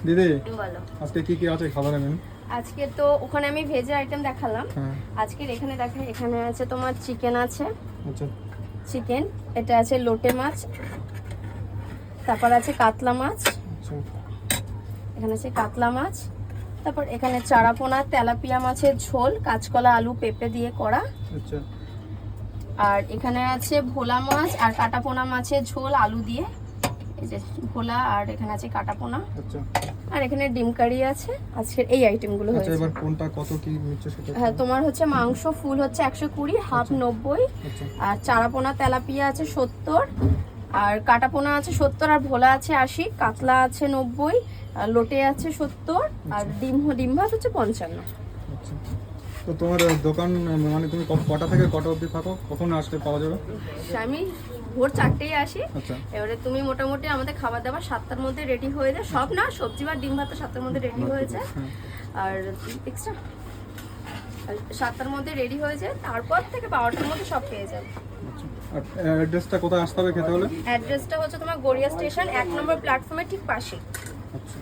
দিদি বলো আজকে কি কি আছে খাবারের মেনু? আজকে তো ওখানে আমি ভেজের আইটেম দেখালাম। আজকে এখানে দেখাই, এখানে আছে তোমার চিকেন আছে। আচ্ছা চিকেন, এটা আছে লোটে মাছ, তারপর আছে কাতলা মাছ, আচ্ছা এখানে আছে কাতলা মাছ, তারপর এখানে চারাপোনা তেলাপিয়া মাছের ঝোল, কাঁচকলা আলু পেঁপে দিয়ে করা। আচ্ছা আর এখানে আছে ভোলা মাছ আর কাটাপোনা মাছের ঝোল আলু দিয়ে, এই যে ভোলা, আর এখানে আছে কাটাপোনা, আচ্ছা আর এখানে ডিম কারি আছে। আজকের এই আইটেমগুলো আচ্ছা হয়েছে। এবার কোনটা কত কি নিচ্ছে সেটা? হ্যাঁ, তোমার হচ্ছে মাংস ফুল হচ্ছে 120, হাফ 90, আচ্ছা আর চারাপোনা তেলাপিয়া আছে 70, আর কাটাপোনা আছে 70, আর ভোলা আছে 80, কাতলা আছে 90, আর লোটে আছে 70, আর ডিম ভাত হচ্ছে 55। আচ্ছা তো তোমার দোকান মানে তুমি কটা থেকে কটা অবধি থাকো, কখন আসলে পাওয়া যাবে? আমি ভোর 4টেই আসি। আচ্ছা এবারে তুমি মোটামুটি আমাদের খাবার দাবার 7টার মধ্যে রেডি হয়ে যায়, সব না, সবজি বা ডিম ভাত 7টার মধ্যে রেডি হয়ে যায়, আর এক্সট্রা 7টার মধ্যে রেডি হয়ে যায়, তারপর থেকে 12টার মধ্যে সব পেয়ে যাবে। আর অ্যাড্রেসটা কোথায় আসতে হবে খেতে হলে? অ্যাড্রেসটা হচ্ছে তোমার গড়িয়া স্টেশন 1 নম্বর প্ল্যাটফর্মের ঠিক পাশে। আচ্ছা